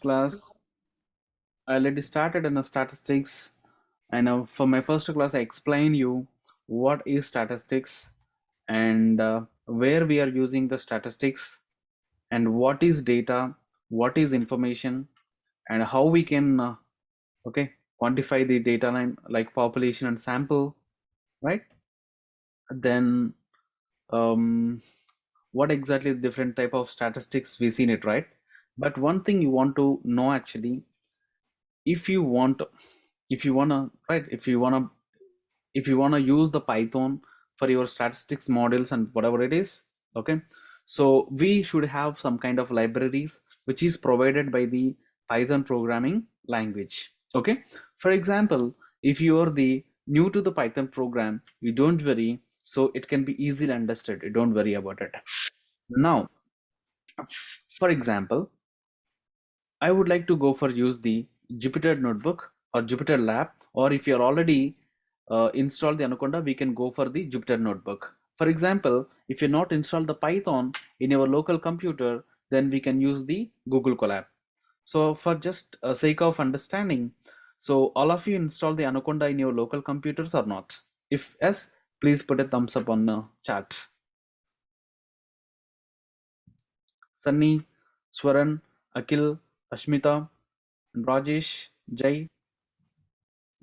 class, I already started in the statistics, and for my first class, I explain you what is statistics and where we are using the statistics and what is data, what is information, and how we can okay quantify the data line like population and sample, right? Then what exactly the different type of statistics we seen it, right? But one thing you want to know actually, if you want if you wanna right if you wanna use the Python for your statistics models and whatever it is, okay, so we should have some kind of libraries which is provided by the Python programming language. Okay, for example, if you are the new to the Python program, you don't worry, so it can be easily understood, you don't worry about it. Now for example, I would like to go for use the Jupyter Notebook or Jupyter Lab, or if you're already installed the Anaconda, we can go for the Jupyter Notebook. For example, if you're not installed the Python in your local computer, then we can use the Google Colab. So for just sake of understanding, so all of you install the Anaconda in your local computers or not? If yes, please put a thumbs up on the chat. Sunny, Swaran, Akil, Ashmita, Rajesh, Jay,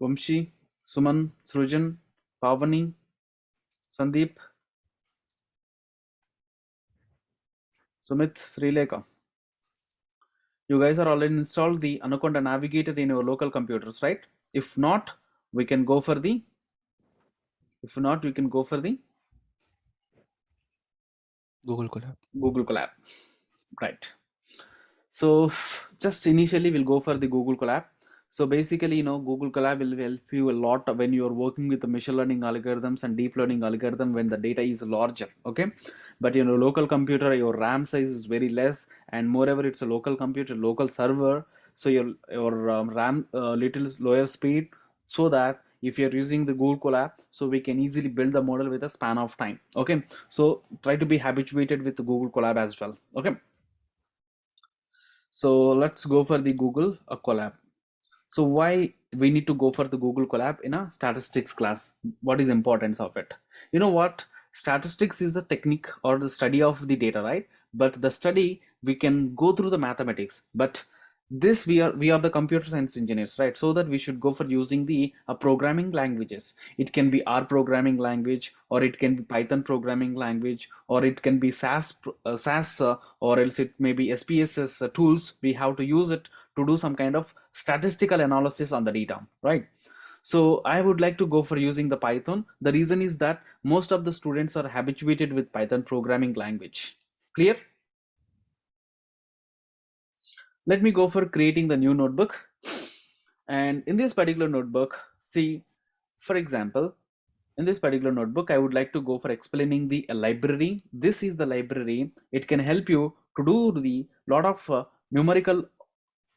Vamshi, Suman, Srujan, Pavani, Sandeep, Sumit, Srileka. You guys are already installed the Anaconda Navigator in your local computers, right? If not, we can go for the Google Colab. Google Colab, right? So just initially we'll go for the Google Colab. So basically, Google Colab will help you a lot when you are working with the machine learning algorithms and deep learning algorithm when the data is larger, okay? But local computer, your RAM size is very less, and moreover, it's a local computer, local server, so your RAM little lower speed, so that if you're using the Google Colab, so we can easily build the model with a span of time, okay? So try to be habituated with the Google Colab as well, okay? So let's go for the Google Colab. So why we need to go for the Google Colab in a statistics class? What is the importance of it? You know what? Statistics is the technique or the study of the data, right? But the study, we can go through the mathematics, but this we are the computer science engineers, right? So that we should go for using the programming languages. It can be R programming language, or it can be Python programming language, or it can be SAS, or else it may be SPSS tools. We have to use it to do some kind of statistical analysis on the data, right? So I would like to go for using the Python. The reason is that most of the students are habituated with Python programming language. Clear? Let me go for creating the new notebook. And in this particular notebook, see, for example, in this particular notebook, I would like to go for explaining the library. This is the library. It can help you to do the lot of numerical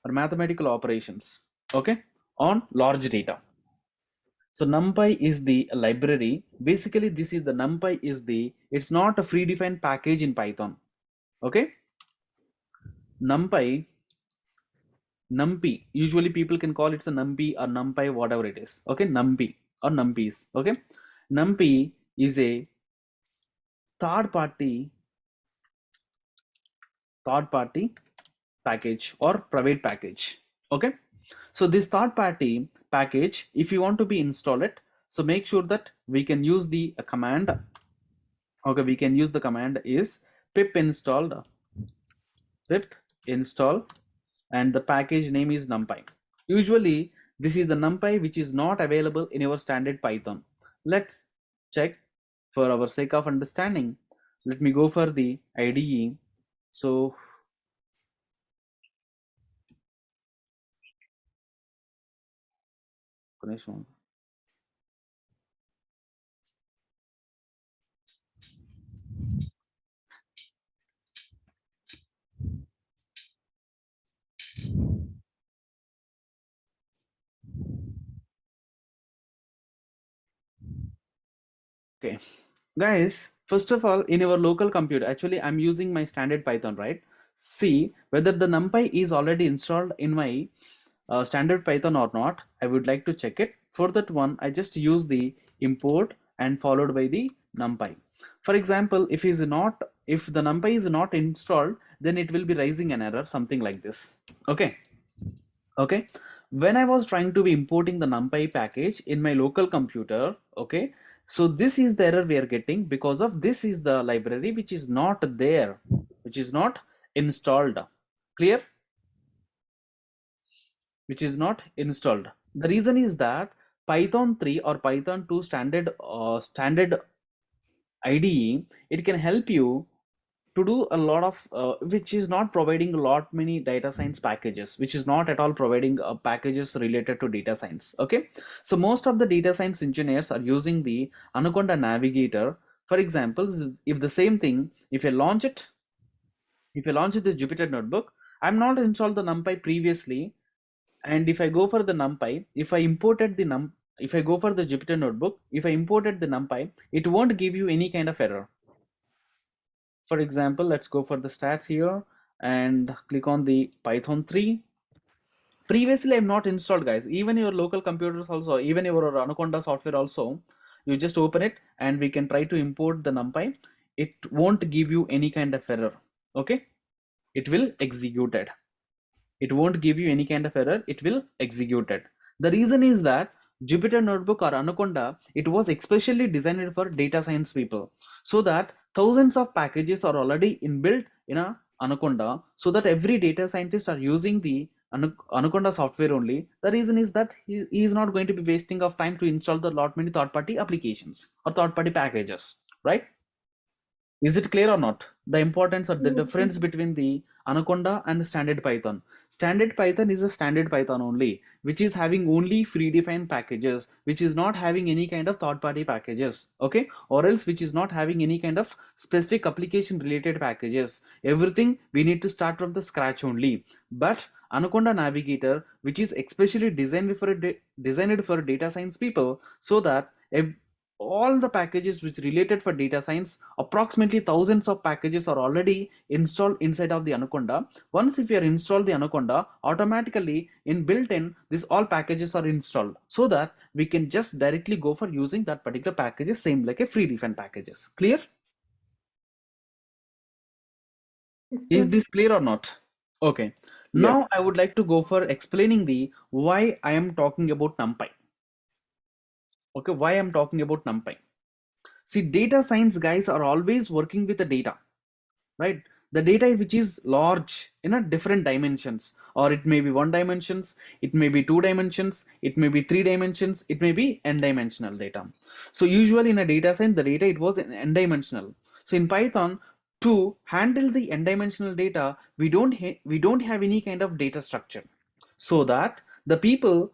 or mathematical operations, okay, on large data. So NumPy is the library. Basically, this is the NumPy is it's not a predefined package in Python, okay? NumPy, usually people can call it a NumPy or NumPy, whatever it is, okay? NumPy or NumPys, okay? NumPy is a third party package or private package, okay? So this third party package, if you want to be install it, so make sure that we can use the command, okay? We can use the command is pip install, and the package name is NumPy. Usually this is the NumPy which is not available in your standard Python. Let's check for our sake of understanding. Let me go for the IDE. So okay, guys, first of all, in your local computer, actually I'm using my standard Python, right? see whether the NumPy is already installed in my standard Python or not. I would like to check it. For that one, I just use the import and followed by the NumPy. For example, if the NumPy is not installed, then it will be raising an error, something like this. Okay, when I was trying to be importing the NumPy package in my local computer, okay, so this is the error we are getting because of this is the library which is not there, which is not installed. Clear? Which is not installed. The reason is that Python 3 or Python 2 standard IDE, it can help you to do a lot of which is not providing a lot many data science packages, which is not at all providing packages related to data science. Okay, so most of the data science engineers are using the Anaconda navigator. For example, if the same thing, if I launch the Jupyter notebook, I'm not installed the NumPy previously, and if I go for the NumPy, if I go for the Jupyter notebook, if I imported the NumPy, it won't give you any kind of error. For example, let's go for the stats here and click on the Python 3. Previously, I'm not installed, guys. Even your local computers also, even your Anaconda software also, you just open it and we can try to import the NumPy. It won't give you any kind of error. Okay, it will execute it. It won't give you any kind of error. It will execute it. The reason is that Jupyter Notebook or Anaconda, it was especially designed for data science people, so that thousands of packages are already inbuilt in a Anaconda, so that every data scientist are using the Anaconda software only. The reason is that he is not going to be wasting of time to install the lot many third-party applications or third-party packages, right? Is it clear or not? The importance or the difference between the Anaconda and standard Python. Standard Python is a standard Python only, which is having only predefined packages, which is not having any kind of third-party packages, okay? Or else which is not having any kind of specific application related packages. Everything we need to start from the scratch only. But Anaconda Navigator, which is especially designed for data science people, so that all the packages which related for data science, approximately thousands of packages are already installed inside of the Anaconda. Once if you are installed the Anaconda, automatically in built-in these all packages are installed, so that we can just directly go for using that particular packages, same like a free defined packages. Clear? Yes, Is sir. this clear or not? Okay, Yeah. now I would like to go for explaining the why I am talking about NumPy. Okay, why I'm talking about NumPy. See, data science guys are always working with the data, right? The data which is large in a different dimensions, or it may be one dimensions, it may be two dimensions, it may be three dimensions, it may be n dimensional data. So usually in a data science, the data it was n dimensional. So in Python, to handle the n dimensional data, we don't have any kind of data structure, so that the people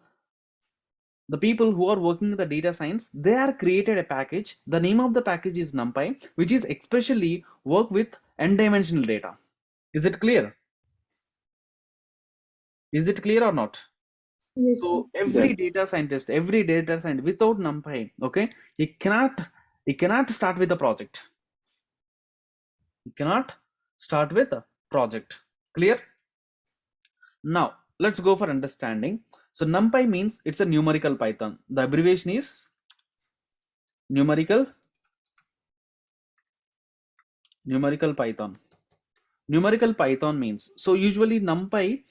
who are working in the data science, they are created a package. The name of the package is NumPy, which is especially work with n dimensional data. Is it clear? Is it clear or not? Yes, sir. So every data scientist without NumPy, okay, he cannot start with a project. He cannot start with a project. Clear? Now let's go for understanding. So NumPy means it's a numerical Python. The abbreviation is numerical Python. Numerical Python means, so usually NumPy,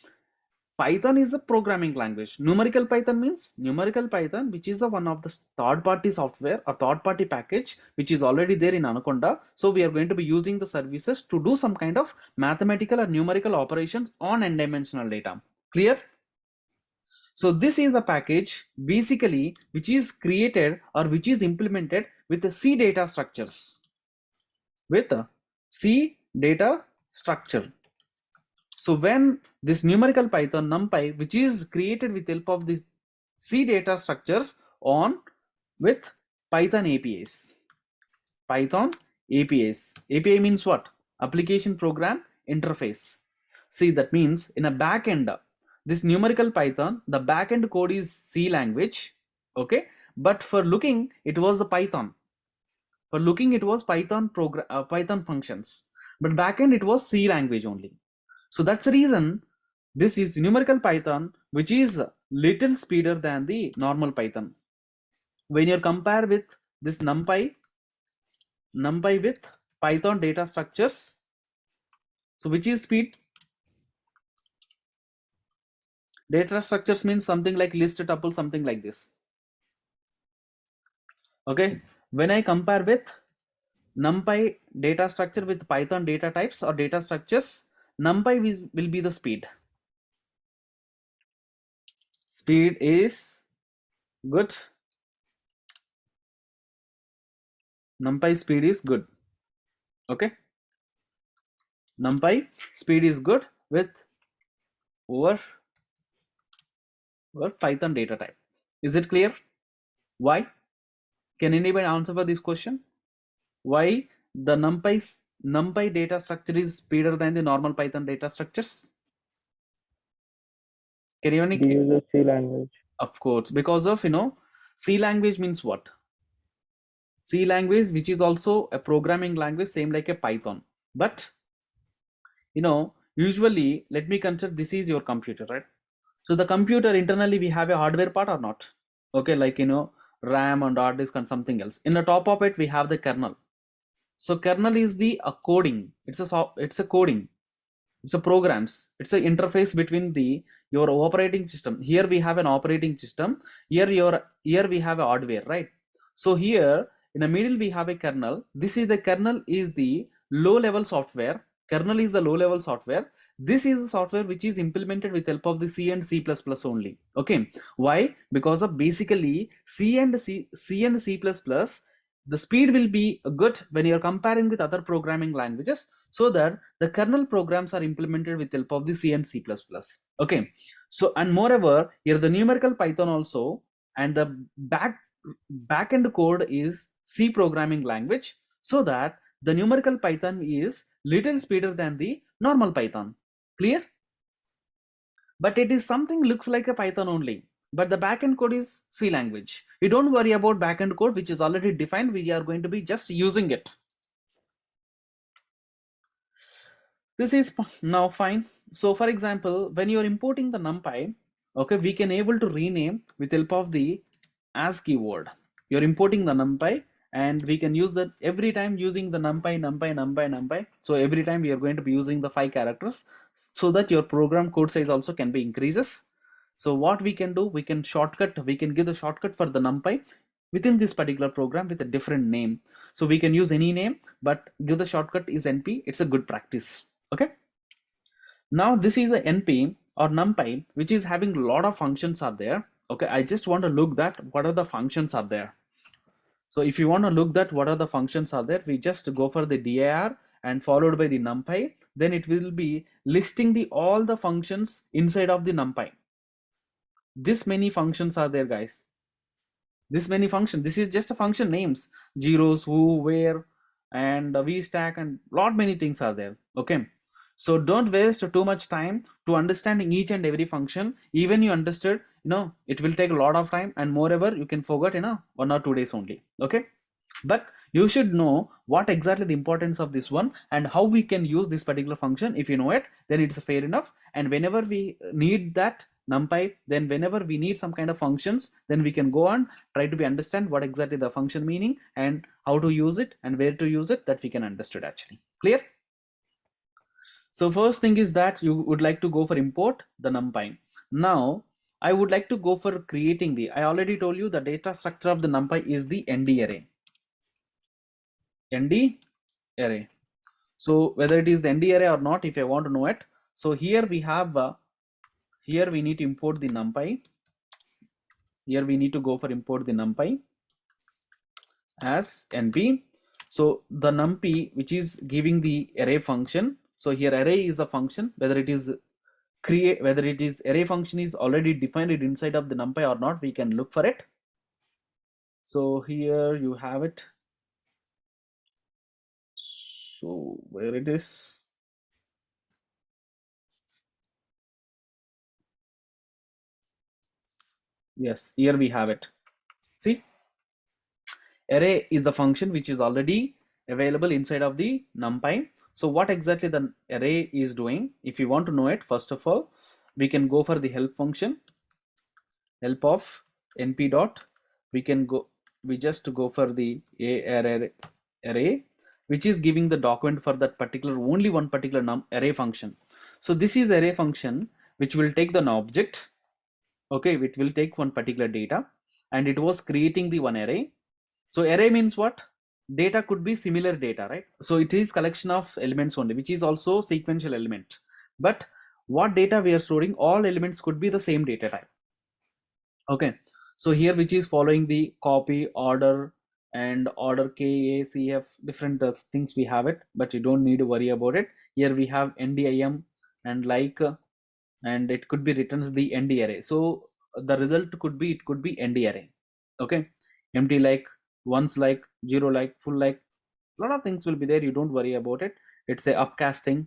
Python is a programming language. Numerical Python means numerical Python, which is the one of the third party software or third party package which is already there in Anaconda. So we are going to be using the services to do some kind of mathematical or numerical operations on n dimensional data. Clear? So this is the package basically which is created or which is implemented with the C data structures. With C data structure. So when this numerical Python NumPy, which is created with help of the C data structures on with Python APIs. Python APIs. API means what? Application Program Interface. See, that means in a backend, this numerical Python, the backend code is C language, okay? But for looking, it was the Python. For looking, it was Python Python functions. But backend, it was C language only. So that's the reason this is numerical Python, which is little speeder than the normal Python. When you compare with this NumPy with Python data structures, so which is speed? Data structures means something like list, tuple, something like this. Okay, when I compare with NumPy data structure with Python data types or data structures, NumPy will be the speed. Speed is good. NumPy speed is good. Okay, NumPy speed is good with over Python data type. Is it clear? Why? Can anybody answer for this question? Why the NumPy data structure is speeder than the normal Python data structures? Can you We use a C language. Of course, because of C language means what? C language, which is also a programming language, same like a Python. But usually, let me consider this is your computer, right? So the computer internally we have a hardware part or not? Okay, like RAM and hard disk and something else. In the top of it, we have the kernel. So kernel is the coding. It's a coding. It's a programs. It's an interface between your operating system. Here we have an operating system. Here we have a hardware, right? So here in the middle we have a kernel. This is the kernel is the low level software. Kernel is the low level software. This is the software which is implemented with help of the C and C++ only. Okay, why? Because of basically C and C, the speed will be good when you are comparing with other programming languages, so that the kernel programs are implemented with help of the C and C++. Okay, so and moreover here the numerical Python also, and the backend code is C programming language, so that the numerical Python is little speeder than the normal Python. Clear? But it is something looks like a Python only, but the backend code is C language. You don't worry about backend code, which is already defined. We are going to be just using it. This is now fine. So for example, when you are importing the NumPy, okay, we can able to rename with help of the as keyword. You're importing the NumPy, and we can use that every time using the NumPy. So every time we are going to be using the 5 characters, so that your program code size also can be increases. So what we can do, we can give the shortcut for the NumPy within this particular program with a different name. So we can use any name, but give the shortcut is NP. It's a good practice. Okay, now this is the NP or NumPy, which is having a lot of functions are there. Okay, I just want to look that what are the functions are there. So if you want to look that what are the functions are there, we just go for the dir and followed by the NumPy, then it will be listing all the functions inside of the NumPy. This many functions are there, guys. This many functions. This is just a function names, zeros, who, where, and vstack, and lot many things are there. Okay, so don't waste too much time to understanding each and every function. Even you understood, it will take a lot of time, and moreover you can forget in 1 or 2 days only. Okay, but you should know what exactly the importance of this one and how we can use this particular function. If you know it, then it's fair enough. And whenever we need that NumPy, then whenever we need some kind of functions, then we can go on try to be understand what exactly the function meaning and how to use it and where to use it, that we can understood actually. Clear? So first thing is that you would like to go for import the NumPy. Now I would like to go for creating I already told you the data structure of the NumPy is the ND array. ND array. So whether it is the ND array or not, if I want to know it, so here we have here we need to import the NumPy. Here we need to go for import the NumPy as NP. So the NumPy, which is giving the array function. So here array is the function, whether it is array function is already defined inside of the NumPy or not, we can look for it. So here you have it. So where it is? Yes, here we have it. See, array is a function which is already available inside of the NumPy. So what exactly the array is doing, if you want to know it, first of all, we can go for the help function, help of np dot, we just go for the array, which is giving the document for that particular, only one particular array function. So this is the array function which will take the object, okay, it will take one particular data, and it was creating the one array. So array means what? Data could be similar data, right? So it is collection of elements only, which is also sequential element. But what data we are storing, all elements could be the same data type. Okay, so here which is following the copy, order, and order K, A, C, F, different things we have it, but you don't need to worry about it. Here we have ndim and like, and it could be returns the nd array. So the result could be, it could be nd array. Okay, empty like, ones like, zero like, full like, a lot of things will be there, you don't worry about it. It's a upcasting.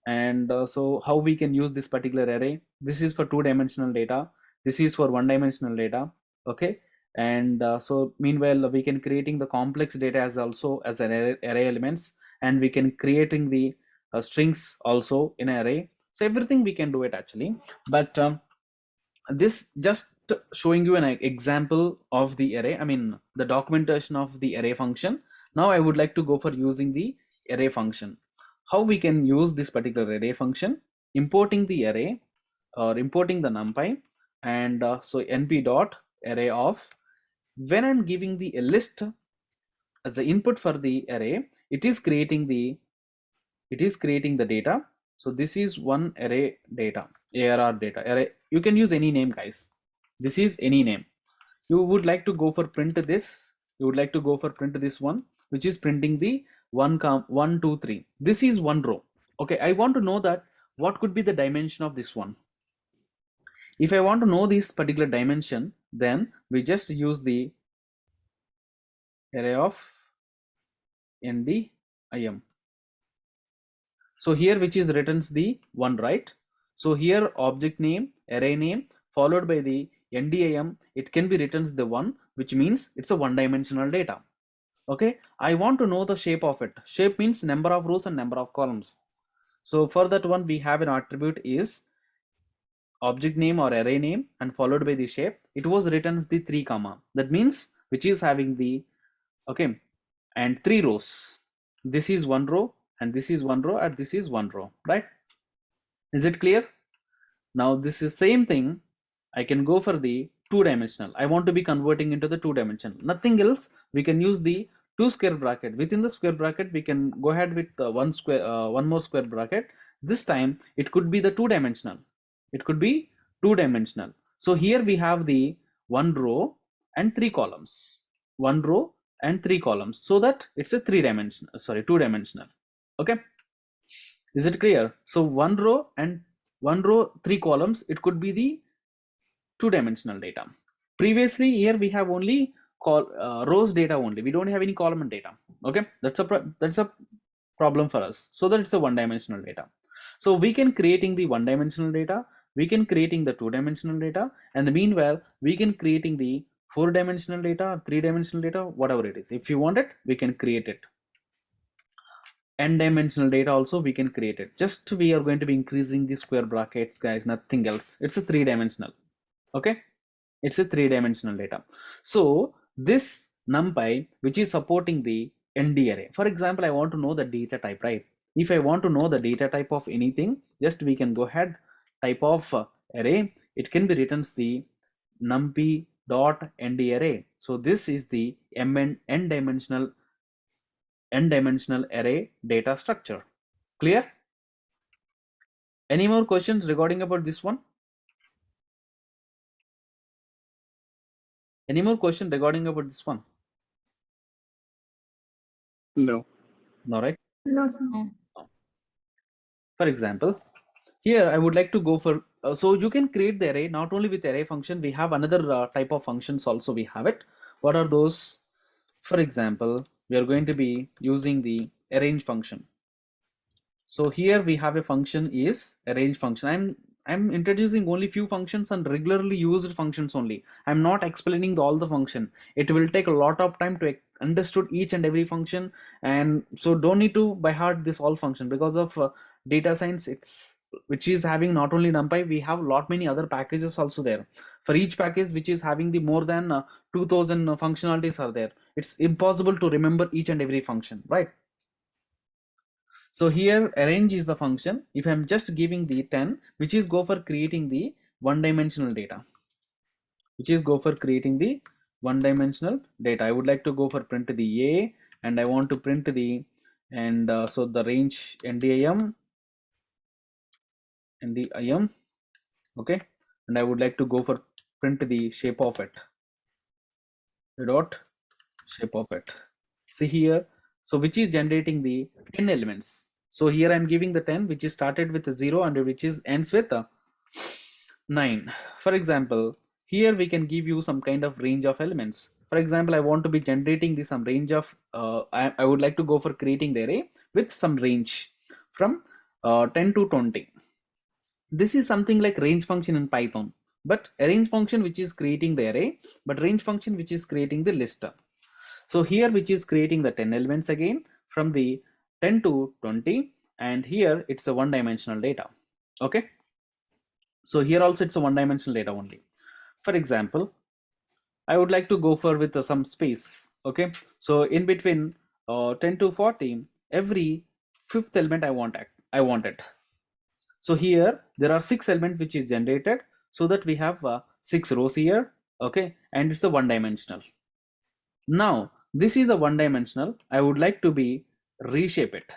And so how we can use this particular array, this is for two-dimensional data, this is for one-dimensional data. Okay, and so meanwhile we can creating the complex data as also as an array elements, and we can creating the strings also in array. So everything we can do it actually, but this just showing you an example of the array, I mean the documentation of the array function. Now I would like to go for using the array function. How we can use this particular array function, importing the array or importing the numpy, and so np dot array of, when I'm giving the list as the input for the array, it is creating the data. So this is one array data, arr data array, you can use any name guys, this is any name. You would like to go for print this, you would like to go for print this one, which is printing the 1 2 3, this is one row. Okay, I want to know that what could be the dimension of this one. If I want to know this particular dimension, then we just use the array of ndim. So here which is returns the one, right? So here object name, array name followed by the ndim, it can be returns the one, which means it's a one-dimensional data. Okay, I want to know the shape of it. Shape means number of rows and number of columns. So for that one we have an attribute is object name or array name and followed by the shape. It was returns the 3 comma, that means which is having the, okay, and 3 rows. This is one row and this is one row and this is one row, right? Is it clear? Now this is same thing, I can go for the two-dimensional. I want to be converting into the two-dimensional, nothing else. We can use the 2 square bracket. Within the square bracket we can go ahead with one more square bracket. This time it could be the two-dimensional, it could be two-dimensional. So here we have the one row and 3 columns, one row and 3 columns, so that it's a two-dimensional. Okay, is it clear? So one row and 3 columns, it could be the two-dimensional data. Previously here we have only rows data only, we don't have any column data. Okay, that's a problem for us, so that it's a one-dimensional data. So we can creating the one-dimensional data, we can creating the two-dimensional data, and the meanwhile we can creating the four-dimensional data, three-dimensional data, whatever it is. If you want it, we can create it. N-dimensional data also we can create it. Just we are going to be increasing the square brackets, guys, nothing else. It's a three-dimensional. Okay, it's a three-dimensional data. So this NumPy, which is supporting the ND array. For example, I want to know the data type, right? If I want to know the data type of anything, just we can go ahead, type of array, it can be written the numpy dot nd array. So this is the n-dimensional array data structure. Clear? Any more questions regarding about this one? Any more question regarding about this one? No. No, right? No, sir. For example, here I would like to go for, so you can create the array not only with array function, we have another type of functions also we have it. What are those? For example, we are going to be using the arrange function. So here we have a function is arrange function. I'm introducing only few functions and regularly used functions only. I'm not explaining all the function. It will take a lot of time to understood each and every function, and so don't need to by heart this all function because of data science. It's which is having not only NumPy, we have lot many other packages also there. For each package which is having the more than 2000 functionalities are there. It's impossible to remember each and every function, right? So here arrange is the function. If I'm just giving the 10, which is go for creating the one-dimensional data, I would like to go for print the A, and I want to print the, and so the range ndim, okay, and I would like to go for print the shape of it, dot shape of it. See here, so which is generating the 10 elements. So here I'm giving the 10 which is started with a 0 and which is ends with a 9. For example, here we can give you some kind of range of elements. For example, I want to be generating some range of I would like to go for creating the array with some range from 10 to 20. This is something like range function in Python, but a range function which is creating the array, but range function which is creating the list. So here which is creating the 10 elements again from the 10 to 20, and here it's a one-dimensional data. Okay, so here also it's a one-dimensional data only. For example, I would like to go for with some space. Okay, so in between 10 to 40, every fifth element I want it. So here there are 6 elements which is generated, so that we have 6 rows here. Okay, and it's a one-dimensional. Now this is a one-dimensional. I would like to be reshape it.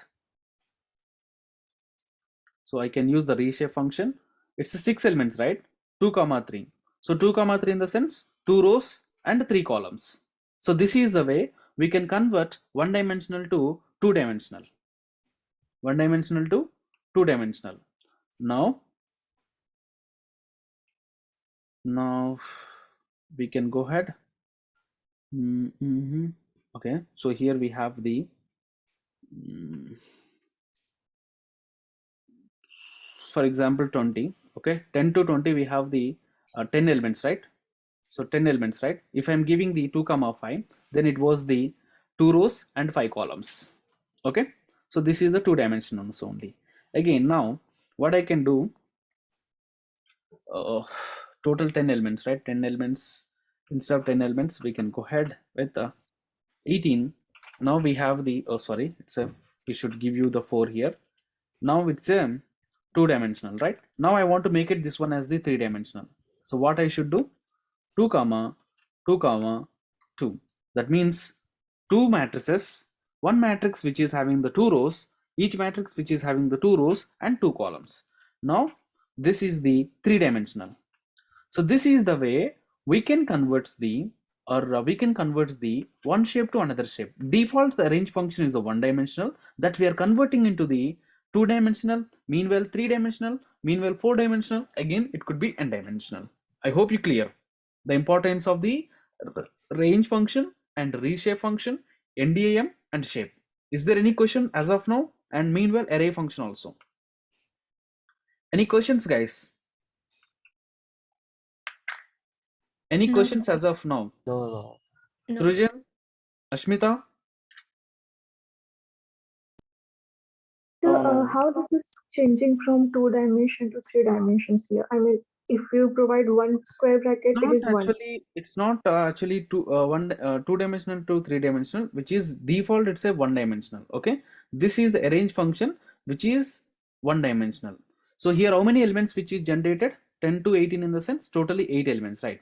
So I can use the reshape function. It's a 6 elements, right? 2 comma 3. So 2 comma 3 in the sense 2 rows and 3 columns. So this is the way we can convert one-dimensional to two-dimensional. One-dimensional to two-dimensional. Now we can go ahead. Okay, so here we have the for example 20. Okay, 10 to 20 we have the 10 elements, right? So 10 elements, right? If I'm giving the 2 comma 5, then it was the 2 rows and 5 columns. Okay, so this is the two dimensions only. Again, now what I can do, total 10 elements, right? 10 elements. Instead of 10 elements, we can go ahead with 18. Now we have the, oh sorry, it's a, we should give you the 4 here. Now it's a two-dimensional, right? Now I want to make it this one as the three-dimensional. So what I should do, 2 comma 2 comma 2. That means two matrices, one matrix which is having the 2 rows, each matrix which is having the 2 rows and 2 columns. Now this is the three-dimensional. So this is the way we can convert the one shape to another shape. Default the range function is the one-dimensional, that we are converting into the two-dimensional, meanwhile three-dimensional, meanwhile four-dimensional, again it could be n-dimensional. I hope you clear the importance of the range function and reshape function, ndim and shape. Is there any question as of now? And meanwhile array function also. Any questions, guys? Any No. questions as of now? No. No. Trujan, Ashmita? So, how this is changing from 2 dimension to 3 dimensions here? I mean, if you provide one square bracket, it Not is one. actually, it's not actually two-dimensional to three-dimensional, which is default. It's a one-dimensional. Okay, this is the arrange function, which is one-dimensional. So here, how many elements which is generated? 10 to 18 in the sense, totally 8 elements, right?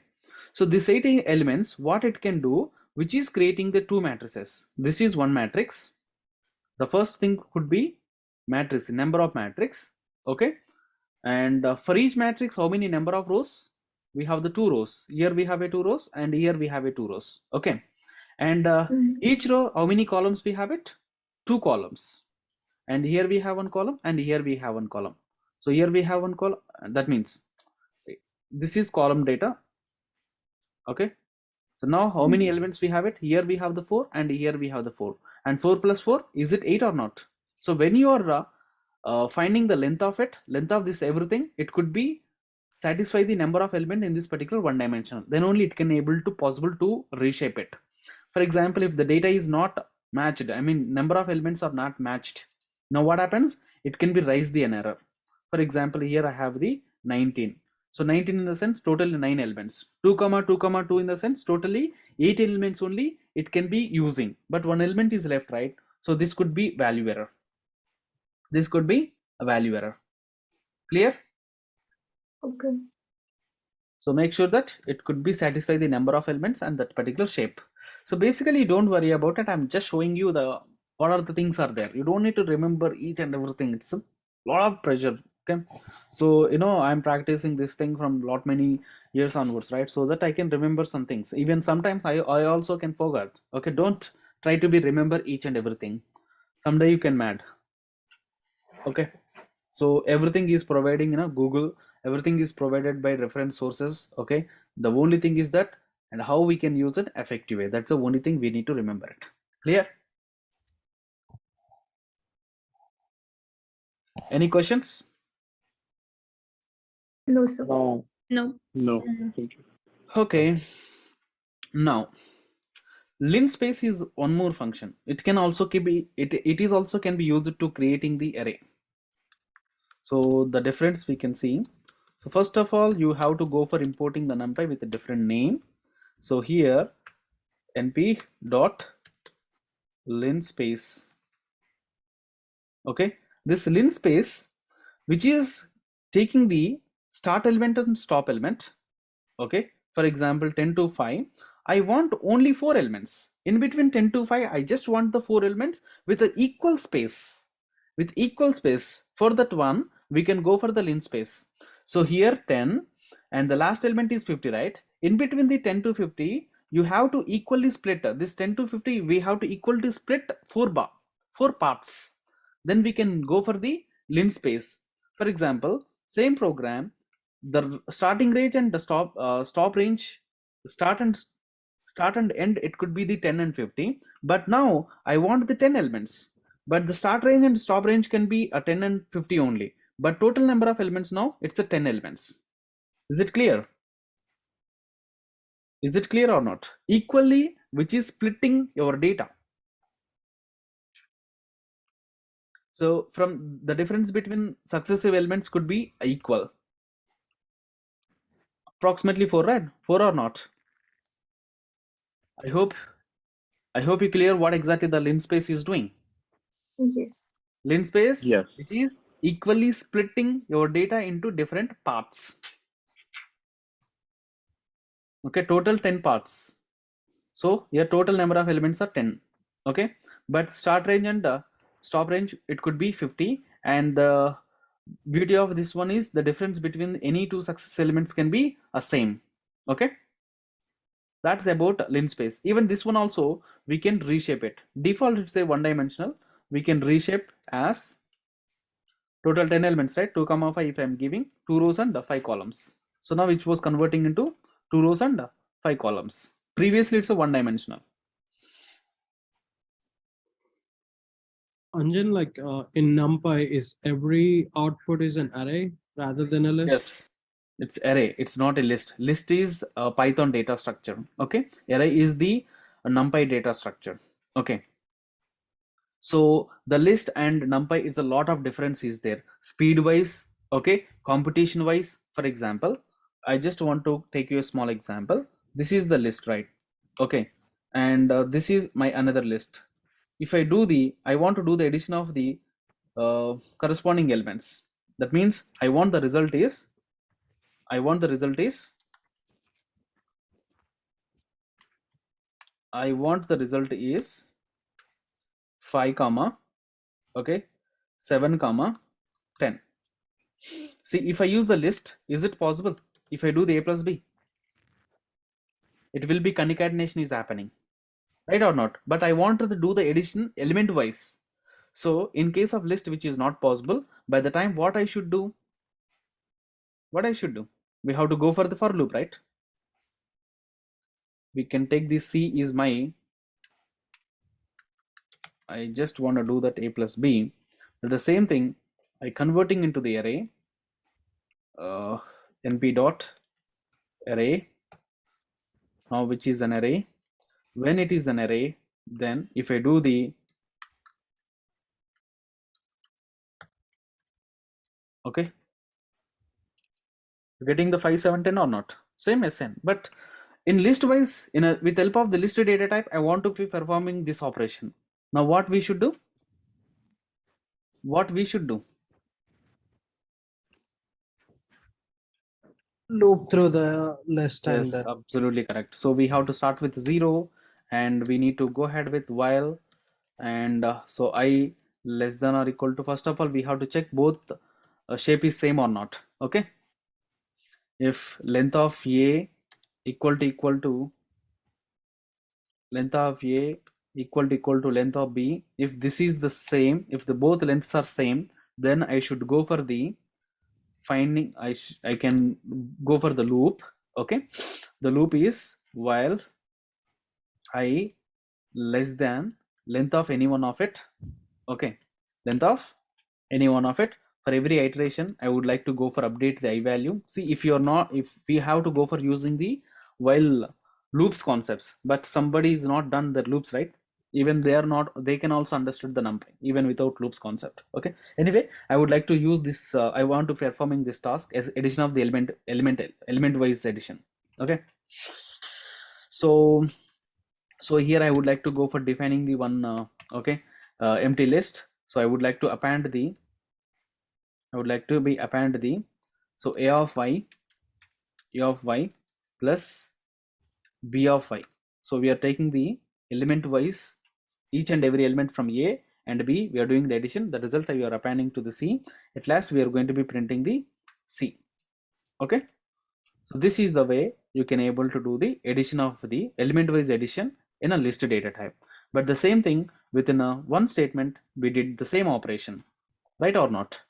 So this 8 elements, what it can do, which is creating the two matrices. This is one matrix. The first thing could be matrix, number of matrix. Okay, and for each matrix, how many number of rows? We have the 2 rows. Here we have a 2 rows, and here we have a 2 rows. Okay, and each row, how many columns we have it? 2 columns. And here we have 1 column, and here we have 1 column. So here we have 1 column. That means this is column data. Okay, so now how many elements we have it? Here we have the 4, and here we have the 4, and 4 plus 4, is it 8 or not? So when you are finding the length of it, length of this everything, it could be satisfy the number of element in this particular one dimension. Then only it can able to possible to reshape it. For example, if the data is not matched, I mean number of elements are not matched, now what happens, it can be raise the an error. For example, here I have the 19. So 19 in the sense totally 9 elements, 2 comma 2 comma 2 in the sense totally 8 elements only it can be using, but one element is left, right? So this could be value error. This could be a value error. Clear? Okay. So make sure that it could be satisfy the number of elements and that particular shape. So basically don't worry about it. I'm just showing you the what are the things are there. You don't need to remember each and everything. It's a lot of pressure. Okay. So I'm practicing this thing from lot many years onwards, right? So that I can remember some things. Even sometimes I also can forget. Okay, don't try to be remember each and everything. Someday you can mad. Okay. So everything is providing Google, everything is provided by reference sources. Okay, the only thing is that and how we can use it effective way, that's the only thing we need to remember it. Clear? Any questions? No, sir. No. No. No. Thank you. Okay, now linspace is one more function. It can also be it is also can be used to creating the array. So the difference we can see. So first of all, you have to go for importing the NumPy with a different name. So here np dot linspace. Okay, this linspace, which is taking the start element and stop element. Okay, for example 10 to 5, I want only 4 elements. In between 10 to 5, I just want the 4 elements with an equal space. With equal space, for that one we can go for the linspace. So here 10 and the last element is 50, right? In between the 10 to 50, you have to equally split this 10 to 50. We have to equally split 4 parts. Then we can go for the linspace. For example, same program, the starting range and the stop range, start and end, it could be the 10 and 50, but now I want the 10 elements, but the start range and stop range can be a 10 and 50 only, but total number of elements now it's a 10 elements. Is it clear? Is it clear or not? Equally, which is splitting your data. So from the difference between successive elements could be equal, approximately 4, right? 4 or not? I hope you clear what exactly the linspace is doing. Yes. Linspace, Yes. it is equally splitting your data into different parts. Okay, total 10 parts. So your total number of elements are 10. Okay, but start range and stop range, it could be 50. And the beauty of this one is the difference between any two success elements can be a same. Okay, that's about linspace. Even this one also we can reshape it. Default it's a one dimensional. We can reshape as total 10 elements, right? 2 comma 5 if I'm giving 2 rows and 5 columns. So now which was converting into 2 rows and 5 columns. Previously it's a one dimensional. Anjan, like in NumPy, is every output is an array rather than a list? Yes, it's array. It's not a list. List is a Python data structure. Okay, array is the NumPy data structure. Okay. So the list and NumPy, it's a lot of difference is there. Speed wise, okay, computation wise. For example, I just want to take you a small example. This is the list, right? Okay, and this is my another list. If I want to do the addition of the corresponding elements. That means I want the result is 5 comma, okay, 7 comma 10. See, if I use the list, is it possible? If I do the a plus b, it will be concatenation is happening, right or not? But I want to do the addition element wise. So in case of list, which is not possible, by the time what I should do, we have to go for the for loop, right? We can take this C is my, I just want to do that a plus b, but the same thing I converting into the array, np.array, now which is an array. When it is an array, then if I do the okay, getting the 5 7 10 or not, same as n, but in list wise, with help of the list data type, I want to be performing this operation. Now what we should do, Loop through the list and yes, absolutely correct. So we have to start with 0 and we need to go ahead with while, and so I less than or equal to, first of all we have to check both shape is same or not. Okay, if length of a equal to length of a equal to length of b, if this is the same, if the both lengths are same, then I should go for the finding, I can go for the loop. Okay, the loop is while I less than length of any one of it. Okay, length of any one of it. For every iteration I would like to go for update the I value. See, if you're not, if we have to go for using the while loops concepts, but somebody is not done the loops, right? Even they are not, they can also understood the numpy even without loops concept. Okay, anyway, I would like to use this, I want to performing this task as addition of the element wise addition. Okay, so here I would like to go for defining the one empty list. So I would like to append the, so a of y plus b of y. So we are taking the element wise each and every element from a and b, we are doing the addition. The result we are appending to the c. At last we are going to be printing the c. Okay, so this is the way you can able to do the addition of the element wise addition in a list data type. But the same thing within a one statement, we did the same operation, right or not?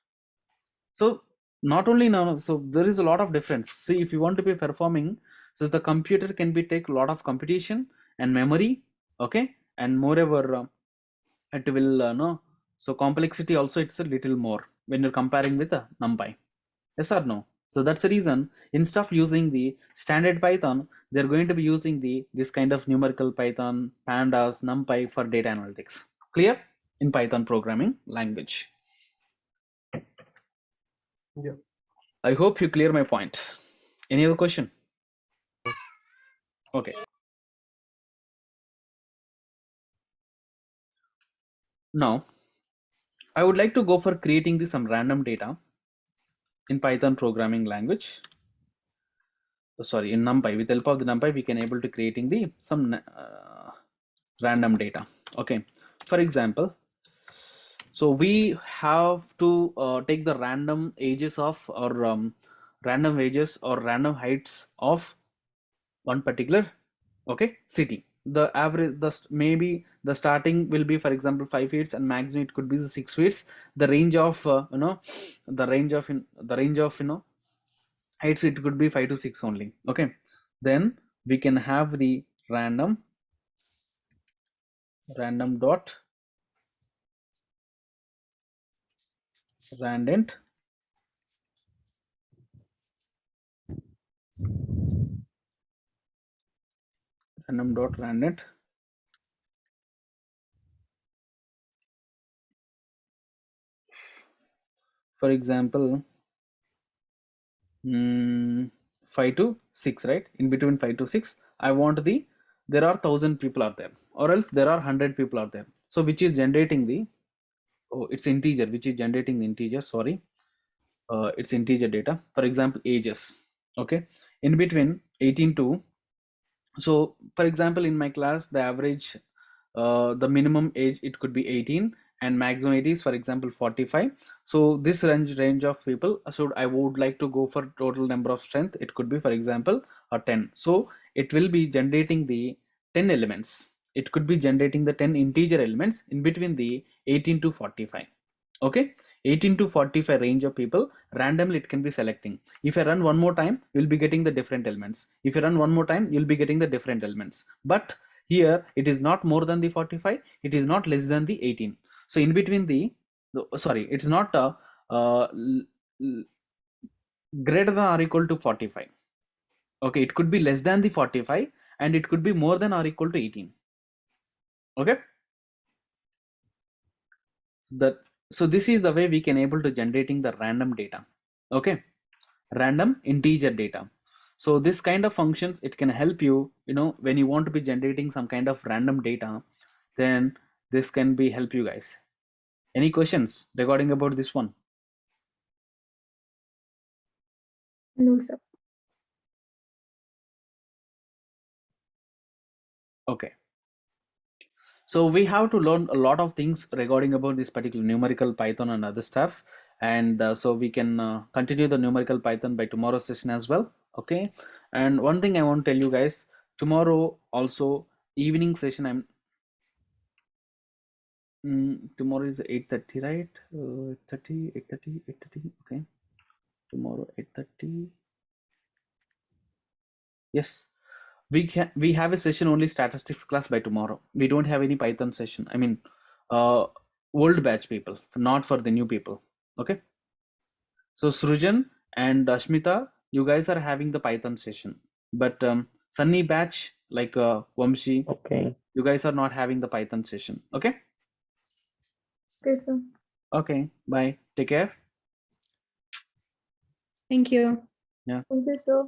So not only now, so there is a lot of difference. See, if you want to be performing, so the computer can be take a lot of computation and memory. Okay, and moreover it will no, so complexity also it's a little more when you're comparing with a numpy. Yes or no? So that's the reason instead of using the standard Python, they're going to be using this kind of numerical Python, pandas, numpy for data analytics. Clear? In Python programming language. Yeah. I hope you clear my point. Any other question? Okay. Now, I would like to go for creating some random data in Python programming language. Sorry, in NumPy. With help of the NumPy, we can able to creating some random data. Okay. For example, so we have to take the random ages of, or random ages or random heights of one particular city. The average, maybe the starting will be, for example, 5 feet and maximum it could be 6 feet. The range of the range of heights, it could be 5 to 6 only. Okay, then we can have the random dot random dot random. For example, 5 to 6, right? In between 5 to 6, I want there are 1,000 people are there, or else there are 100 people are there. So which is generating it's integer, which is generating the integer, sorry, it's integer data. For example, ages. Okay, in between 18 to, so for example, in my class, the average, the minimum age, it could be 18 and maximum age is, for example, 45. So this range of people, so I would like to go for total number of strength, it could be, for example, 10. So it will be generating the 10 elements, it could be generating the 10 integer elements in between the 18 to 45. Okay, 18 to 45 range of people, randomly it can be selecting. If I run one more time, you'll be getting the different elements. If you run one more time, you'll be getting the different elements. But here it is not more than the 45, it is not less than the 18. So in between sorry, it's not greater than or equal to 45. Okay, it could be less than the 45 and it could be more than or equal to 18. Okay, so this is the way we can able to generating the random data. Okay, random integer data. So this kind of functions, it can help you, when you want to be generating some kind of random data, then this can be help you guys. Any questions regarding about this one? No, sir. Okay, so we have to learn a lot of things regarding about this particular numerical Python and other stuff, and so we can continue the numerical Python by tomorrow's session as well. Okay, and one thing I want to tell you guys, tomorrow also evening session, tomorrow is 8:30, right? 8:30. Okay, tomorrow 8:30. Yes, we have a session only statistics class by tomorrow. We don't have any Python session. I mean, old batch people, not for the new people. Okay, so Srujan and Ashmita, you guys are having the Python session, but Sunny batch, like Vamshi, Okay. you guys are not having the Python session. Okay. Okay, sir. Okay, bye, take care. Thank you. Thank you, sir.